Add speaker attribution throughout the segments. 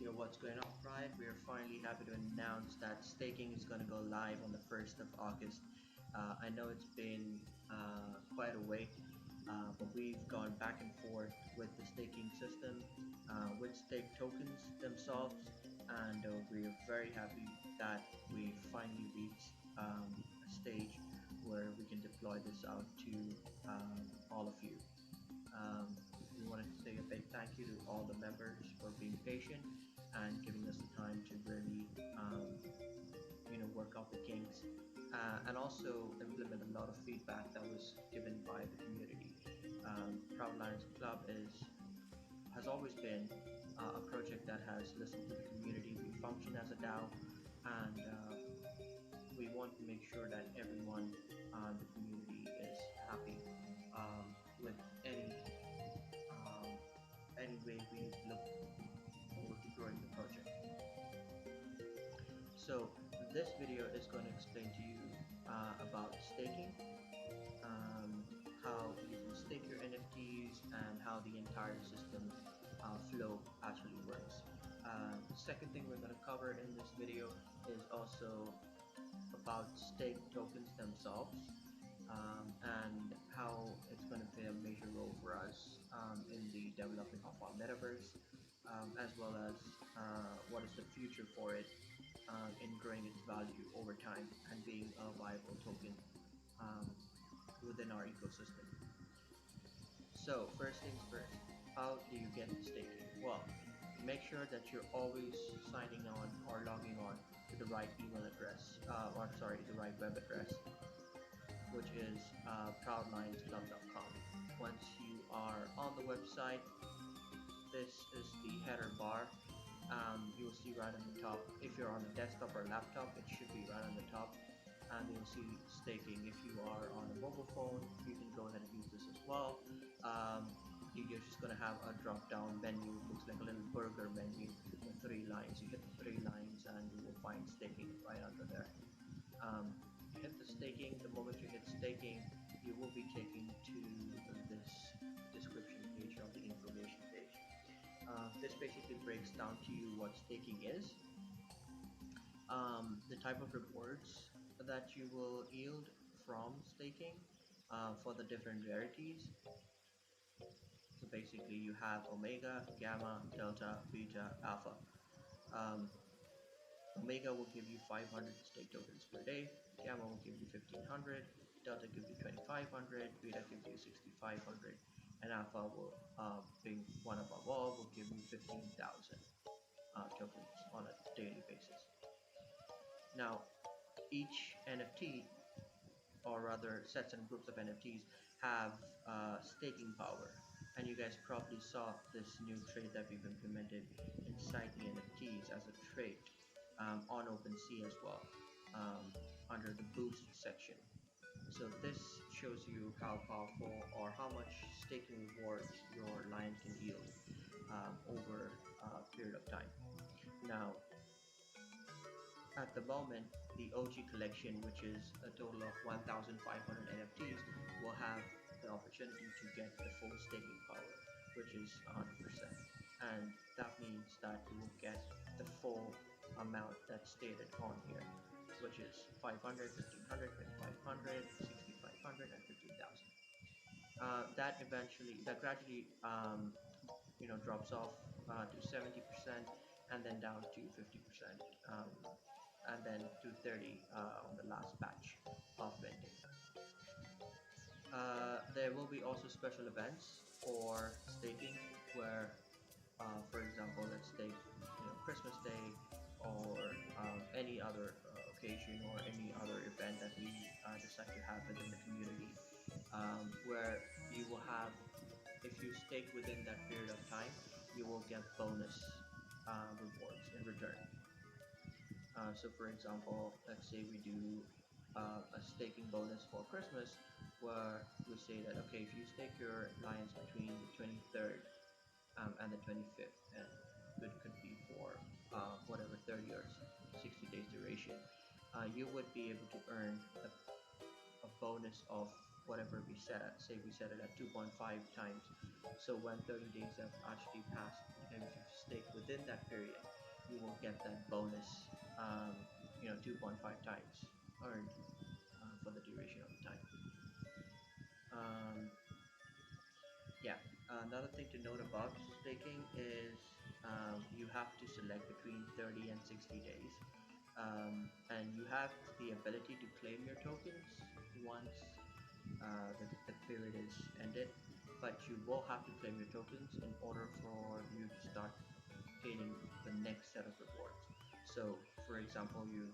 Speaker 1: What's going on, Pride? We are finally happy to announce that staking is going to go live on the 1st of August. I know it's been quite a wait, but we've gone back and forth with the staking system, with stake tokens themselves, and we are very happy that we finally reached a stage where we can deploy this out to all of you. Um, we wanted to say a big thank you to all the members for being patient and giving us the time to really, work out the kinks and also implement a lot of feedback that was given by the community. Proud Lions Club has always been a project that has listened to the community. We function as a DAO, and we want to make sure that everyone in the community is happy with um, any way we look forward to growing the project. So this video is going to explain to you about staking, how you can stake your NFTs, and how the entire system flow actually works. The second thing we're going to cover in this video is also about stake tokens themselves, and how it's going to play a major role for us in the developing of our metaverse, as well as what is the future for it in growing its value over time and being a viable token um, within our ecosystem. So first things first, how do you get to staking? Well, make sure that you're always signing on or logging on to the right email address, the right web address, which is proudlionsclub.com. Once you are on the website, this is the header bar. You will see right on the top. If you're on a desktop or laptop, it should be right on the top, and you'll see staking. If you are on a mobile phone, you can go ahead and use this as well. You're just going to have a drop down menu. It looks like a little burger menu with 3 lines. You hit the 3 lines and you will find staking right under there. You hit the staking. The moment you hit staking, you will be taken to this description page or the information page. This basically breaks down to you what staking is, the type of rewards that you will yield from staking for the different rarities. So basically you have omega, gamma, delta, beta, alpha. um, Omega will give you 500 stake tokens per day, gamma will give you 1500, delta gives you 2500, beta gives you 6500, and alpha will, being one above all, will give you 15,000 tokens on a daily basis. Now, each NFT, or rather sets and groups of NFTs, have staking power. And you guys probably saw this new trait that we've implemented inside the NFTs as a trait on OpenSea as well, under the boost section. So this shows you how powerful or how much staking rewards your lion can yield over a period of time. Now, at the moment, the OG collection, which is a total of 1,500 NFTs, will have the opportunity to get the full staking power, which is 100%. And that means that you will get the full amount that's stated on here, which is 500, 1500, 2500, 6500, and 15,000. That gradually, drops off to 70%, and then down to 50%, and then to 30 on the last batch of vending. There will be also special events for staking where, for example, let's take Christmas Day, or any other occasion or any other event that we decide to have within the community, where you will have, if you stake within that period of time, you will get bonus rewards in return. So for example, let's say we do a staking bonus for Christmas, where we say that, okay, if you stake your lions between the 23rd and the 25th, and it could be for whatever 30 or 60 days duration, you would be able to earn a bonus of whatever we set at. Say we set it at 2.5 times. So when 30 days have actually passed, and if you stake within that period, you will get that bonus, 2.5 times earned for the duration of the time. Um, yeah, another thing to note about staking is you have to select between 30 and 60 days. And you have the ability to claim your tokens once the period is ended, but you will have to claim your tokens in order for you to start gaining the next set of rewards. So, for example, you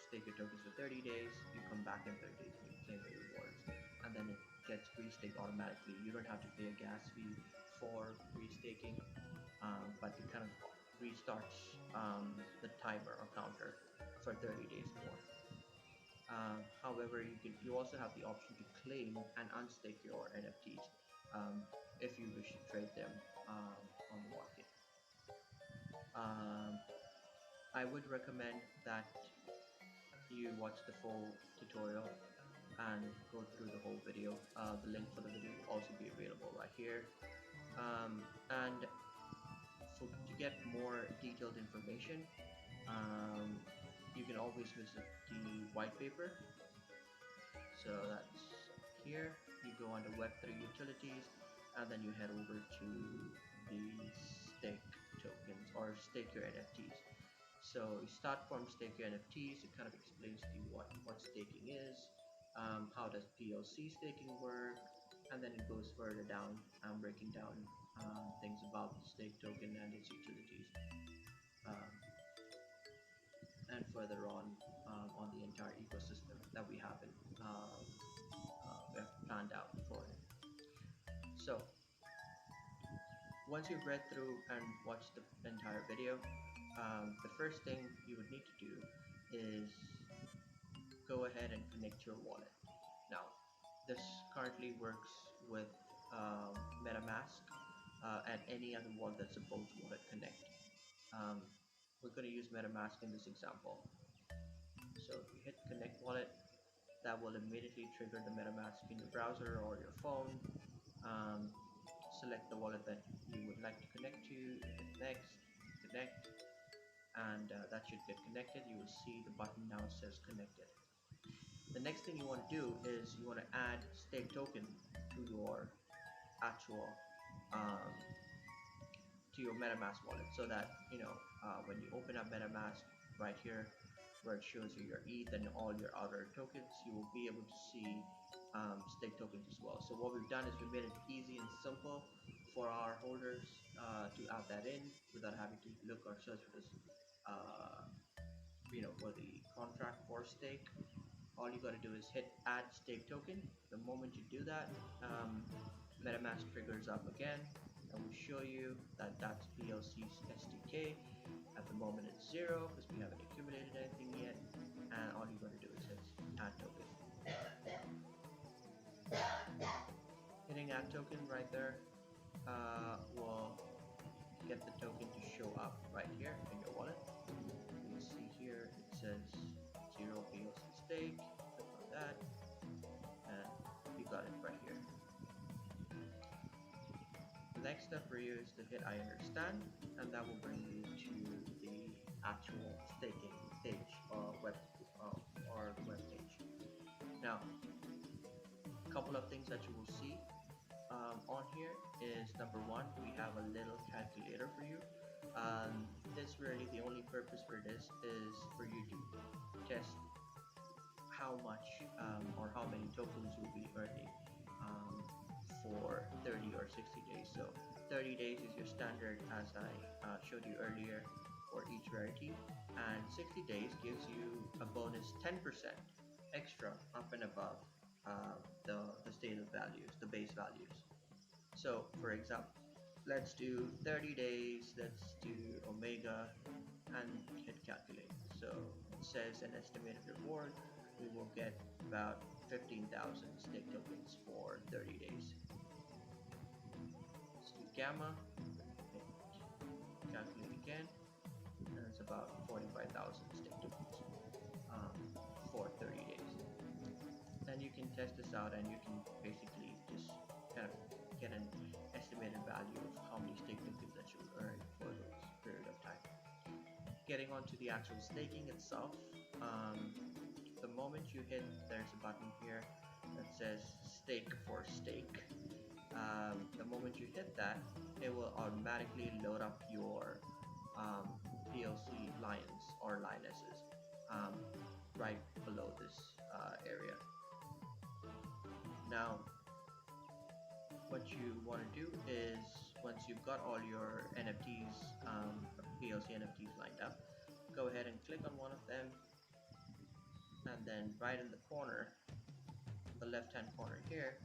Speaker 1: stake your tokens for 30 days, you come back in 30 days and you claim the rewards, and then it gets restaked automatically. You don't have to pay a gas fee for restaking, but it kind of restarts the timer or counter for 30 days more. However, you also have the option to claim and unstake your NFTs if you wish to trade them on the market. Um, I would recommend that you watch the full tutorial and go through the whole video. The link for the video will also be available right here. And to get more detailed information, um, you can always visit the white paper. So that's here. You go under Web3 utilities, and then you head over to the stake tokens or stake your NFTs. So you start from stake your NFTs. It kind of explains to you what staking is, how does PLC staking work, and then it goes further down, breaking down things about the stake token and its utilities, um, and further on the entire ecosystem that we have planned out for it. So once you've read through and watched the entire video, the first thing you would need to do is go ahead and connect your wallet. Now, this currently works with MetaMask and any other wallet that's a Bolt Wallet Connect. Um, we're going to use MetaMask in this example. So if you hit Connect Wallet, that will immediately trigger the MetaMask in your browser or your phone. Um, Select the wallet that you would like to connect to, hit Next, Connect, and that should get connected. You will see the button now says Connected. The next thing you want to do is you want to add stake token to your actual um, to your MetaMask wallet, so that when you open up MetaMask right here, where it shows you your ETH and all your other tokens, you will be able to see stake tokens as well. So what we've done is we made it easy and simple for our holders to add that in without having to look or search for this, for the contract for stake. All you got to do is hit add stake token. The moment you do that, MetaMask triggers up again and will show you that that's PLC's SDK. At the moment it's 0 because we haven't accumulated anything yet, and all you got to do is hit add token. Hitting add token right there will get the token to show up right here in your wallet. You can see here it says 0 PLC stake. Click on that, and you got it right here. The next step for you is to hit I understand, and that will bring you to the actual staking page or web page. Now, a couple of things that you will see on here is, number one, we have a little calculator for you. This really, the only purpose for this is for you to test how much or how many tokens you'll be earning for 30 or 60 days. So 30 days is your standard, as I showed you earlier, for each rarity, and 60 days gives you a bonus 10% extra up and above the stated values, the base values. So for example, let's do 30 days, let's do Omega, and hit calculate. So it says an estimated reward, we will get about 15,000 stake tokens for 30 days. Let's do Gamma, hit calculate again, and it's about 45,000 stake tokens for 30 days. Then you can test this out and you can basically just kind of get an estimated value of how many stake tokens that you will earn for this period of time. getting onto the actual staking itself, the moment you hit, there's a button here that says stake for stake. The moment you hit that, it will automatically load up your PLC lions or lionesses um, right below this area. Now, what you want to do is once you've got all your NFTs, PLC NFTs lined up, go ahead and click on one of them, and then right in the corner, the left hand corner here,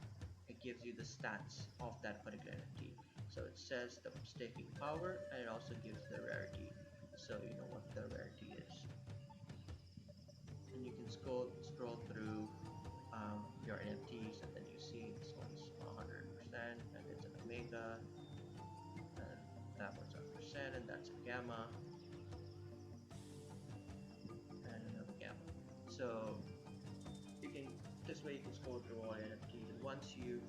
Speaker 1: it gives you the stats of that particular NFT. So it says the staking power, and it also gives the rarity, so you know what the rarity is. And you can scroll through your NFTs, and then you see this one's 100%, and it's an omega, and that one's 100%, and that's a gamma, and another gamma. So you can, this way you can scroll through all NFTs, and once you've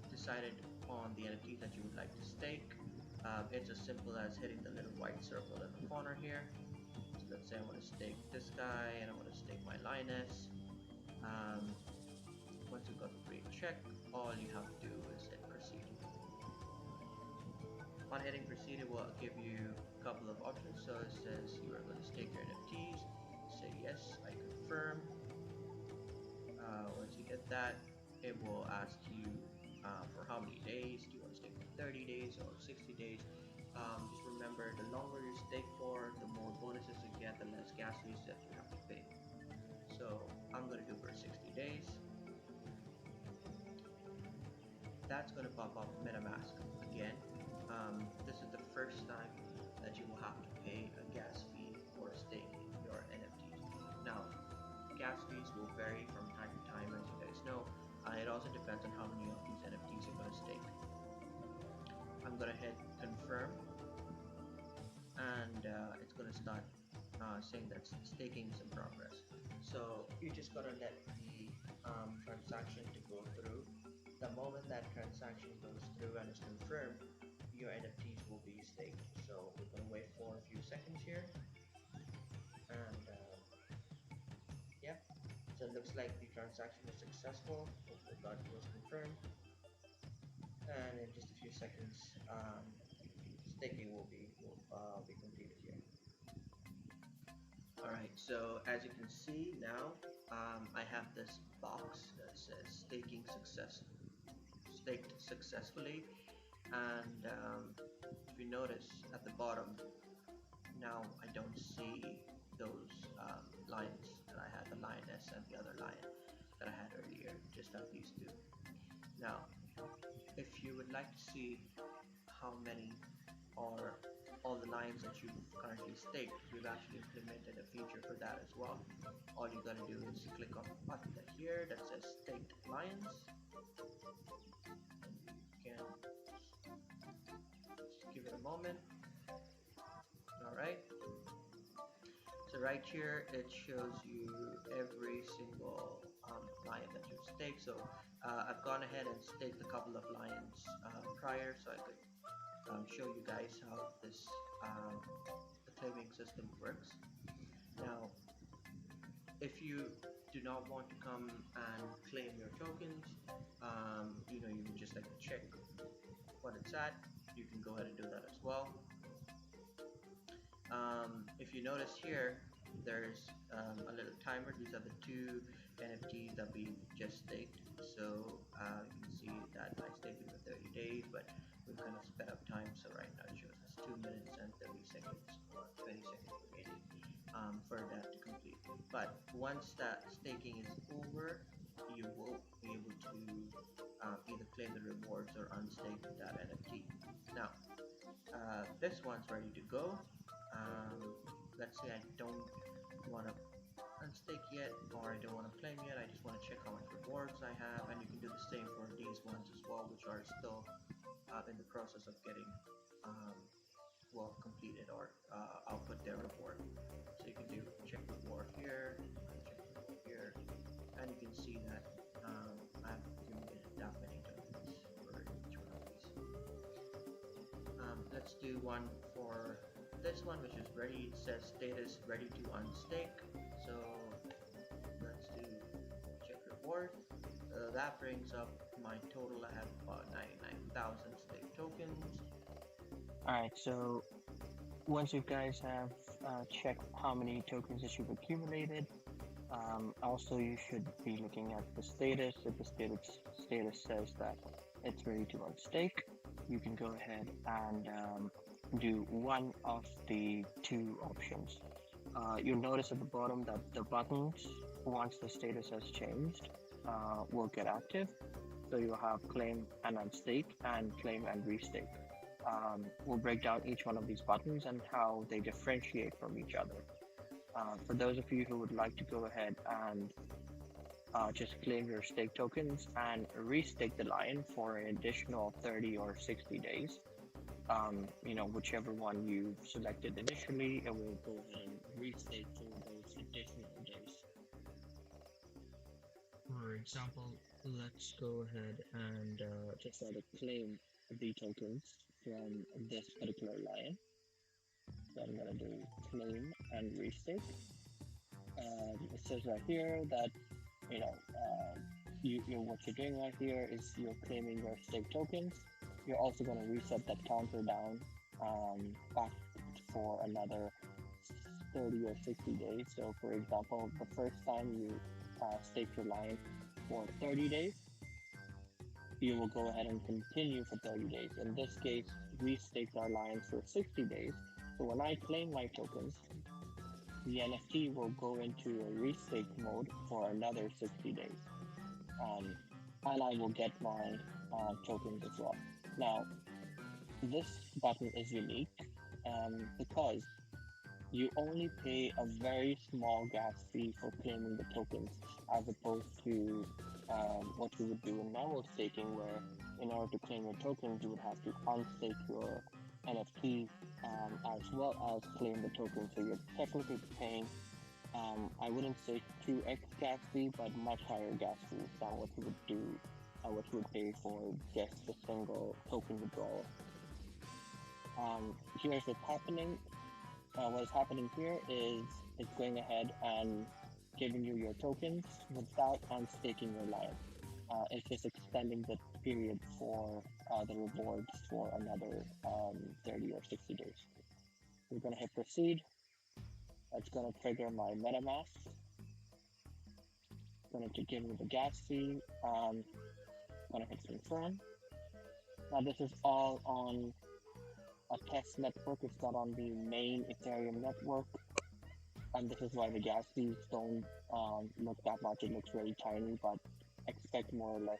Speaker 1: decided on the NFTs that you would like to stake, it's as simple as hitting the little white circle in the corner here. So let's say I want to stake this guy, and I want to stake my lioness. Once you've got the green check, all you have to do is hit proceed. On hitting proceed, it will give you a couple of options. So it says you are going to stake your NFTs. Say yes, I confirm. Once you get that, it will ask you for how many days. Do you want to stake for 30 days or 60 days? Just remember, the longer you stake for, the more bonuses you get, the less gas fees that you have to pay. So I'm going to do for 60 days. That's going to pop up MetaMask again. This is the first time that you will have to pay a gas fee for staking your NFTs. Now, gas fees will vary from time to time, as you guys know. It also depends on how many of these NFTs you're going to stake. I'm going to hit confirm, and it's going to start saying that staking is in progress. So you just got to let the transaction to go through. The moment that transaction goes through and is confirmed, your NFTs will be staked. So we're going to wait for a few seconds here, and yeah, so it looks like the transaction was successful. That was confirmed, and in just a few seconds, staking will be completed here. All right, so as you can see now, I have this box that says staking staked successfully, and if you notice at the bottom, now I don't see those lions that I had, the lioness and the other lion that I had earlier, just have these two. Now, if you would like to see how many or all the lions that you've currently staked, we've actually implemented a feature for that as well. All you gotta do is click on the button here that says staked lions, and you can just give it a moment. Alright, so right here it shows you every single lion that you've staked. So I've gone ahead and staked a couple of lions prior, so I could show you guys how this the claiming system works. Now, if you do not want to come and claim your tokens, you know, you would just like to check what it's at, you can go ahead and do that as well. If you notice here, there's a little timer. These are the two NFTs that we just staked. So you can see that I staked it for 30 days, but we've kind of sped up time. So right now it shows us 2 minutes and 30 seconds or 20 seconds remaining for that to complete. But once that staking is over, you will be able to either claim the rewards or unstake that NFT. Now, this one's ready to go. Let's say I don't want to unstake yet, or I don't want to claim yet. I just want to check how much rewards I have, and you can do the same for these ones as well, which are still in the process of getting well completed or output their reward. So you can do check reward here, check reward here, and you can see that I've accumulated that many tokens for each one of these. Let's let's do one for this one, which is ready. It says status ready to unstake. So let's do check reward. That brings up my total. I have about 99,000 stake tokens.
Speaker 2: Alright, so once you guys have checked how many tokens that you've accumulated, also you should be looking at the status. If the status says that it's ready to unstake, you can go ahead and do one of the two options. You'll notice at the bottom that the buttons, once the status has changed, will get active. So you'll have claim and unstake and claim and restake. We'll break down each one of these buttons and how they differentiate from each other. For those of you who would like to go ahead and just claim your stake tokens and restake the line for an additional 30 or 60 days, whichever one you selected initially, it will go ahead and restake for those additional days. For example, let's go ahead and just try to claim the tokens from this particular line. So I'm gonna do claim and restake. It says right here that what you're doing right here is you're claiming your stake tokens. You're also gonna reset that counter down back for another 30 or 60 days. So for example, the first time you stake your line for 30 days, you will go ahead and continue for 30 days. In this case, we staked our lines for 60 days. So when I claim my tokens, the NFT will go into a restake mode for another 60 days. And I will get my tokens as well. Now, this button is unique because you only pay a very small gas fee for claiming the tokens, as opposed to what you would do in normal staking, where in order to claim your tokens, you would have to unstake your NFT as well as claim the tokens. So you're technically paying, I wouldn't say 2x gas fee, but much higher gas fees than what you would do, what you would pay for just a single token withdrawal. Here's what's happening. What is happening here is it's going ahead and giving you your tokens without unstaking your line. It's just extending the period for the rewards for another 30 or 60 days. We're going to hit proceed. That's going to trigger my MetaMask. Going to give me the gas fee. Going to hit confirm. Now this is all on a test network. It's not on the main Ethereum network, and this is why the gas fees don't look that much. It looks very tiny, but expect more or less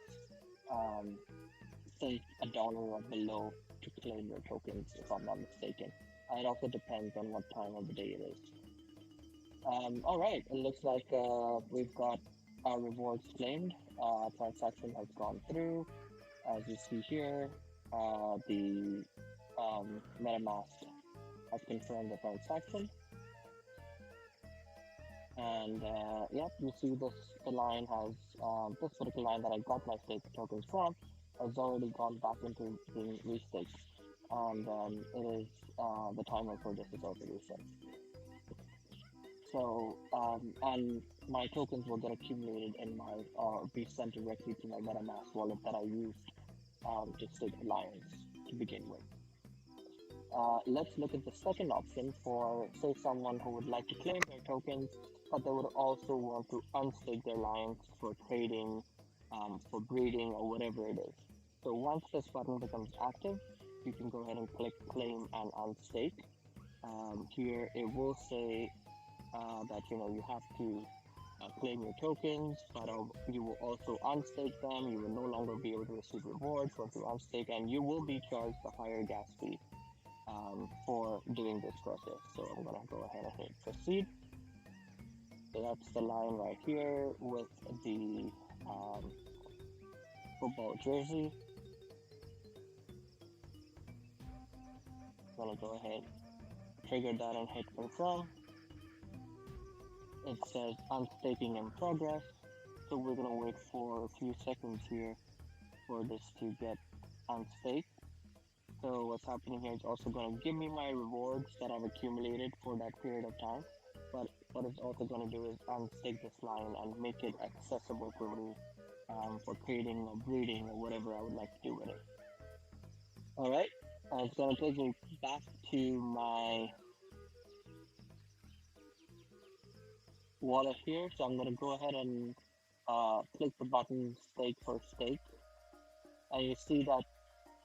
Speaker 2: say $1 or below to claim your tokens, if I'm not mistaken. It also depends on what time of the day it is. All right, it looks like we've got our rewards claimed. Transaction has gone through. As you see here, the MetaMask has confirmed the transaction. And yep, you see the line has, this particular line that I got my stake tokens from has already gone back into being restaked. And it is, the timer for this is also reset. So, and my tokens will get accumulated in my, be sent directly to my MetaMask wallet that I used to stake the lines to begin with. Let's look at the second option for, say, someone who would like to claim their tokens, but they would also want to unstake their lines for trading, for breeding, or whatever it is. So once this button becomes active, you can go ahead and click claim and unstake. Here it will say that you have to claim your tokens, but you will also unstake them. You will no longer be able to receive rewards once you unstake, and you will be charged a higher gas fee for doing this process. So I'm gonna go ahead and hit proceed. So that's the line right here with the football jersey. I'm gonna go ahead, trigger that and hit confirm. It says unstaking in progress. So we're gonna wait for a few seconds here for this to get unstaked. So what's happening here is also going to give me my rewards that I've accumulated for that period of time. But what it's also going to do is unstake this line and make it accessible for me for trading or breeding or whatever I would like to do with it. All right, it's going to take me back to my wallet here. So I'm going to go ahead and click the button stake for stake. And you see that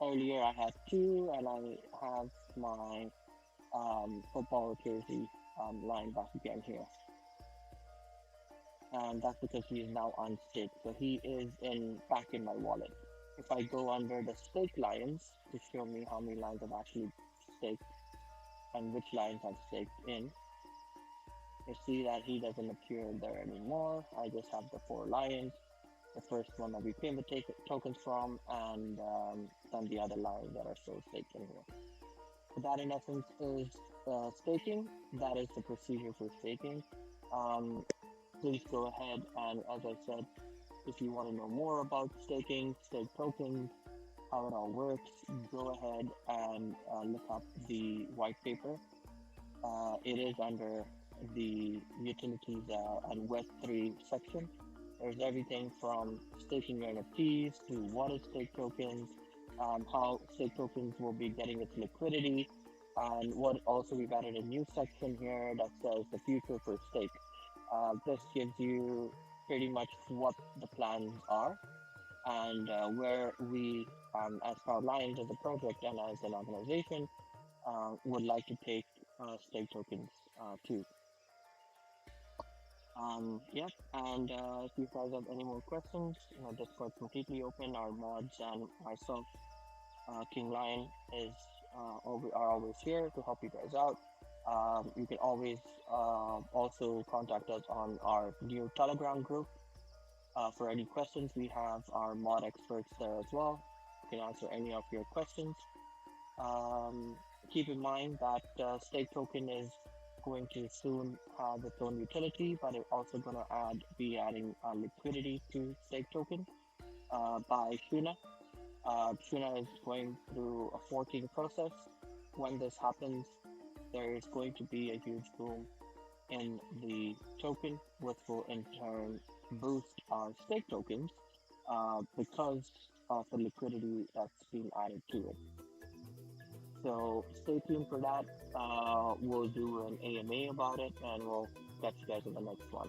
Speaker 2: earlier I had two, and I have my football jersey line back again here. And that's because he is now unstaked. So he is in back in my wallet. If I go under the stake lines to show me how many lines I've actually staked and which lines I've staked in, you see that he doesn't appear there anymore. I just have the four lions, the first one that we claim the tokens from, and then the other lines that are still staked in here. So that in essence is staking. That is the procedure for staking. Please go ahead and, as I said, if you want to know more about staking, stake tokens, how it all works, go ahead and look up the white paper. It is under the utilities and Web3 section. There's everything from staking your NFTs to what is stake tokens, how stake tokens will be getting its liquidity, and what also we've added a new section here that says the future for stake. This gives you pretty much what the plans are and where we, as Power Lions, as a project and as an organization, would like to take stake tokens too. Yep, and if you guys have any more questions, Discord's completely open. Our mods and myself, King Lion, are always here to help you guys out. You can always also contact us on our new Telegram group. For any questions, we have our mod experts there as well. You can answer any of your questions. Um, Keep in mind that stake token is going to soon have its own utility, but it's also going to be adding liquidity to stake token by Shuna. Shuna is going through a forking process. When this happens, there is going to be a huge boom in the token, which will in turn boost our stake tokens because of the liquidity that's being added to it. So stay tuned for that. We'll do an AMA about it, and we'll catch you guys in the next one.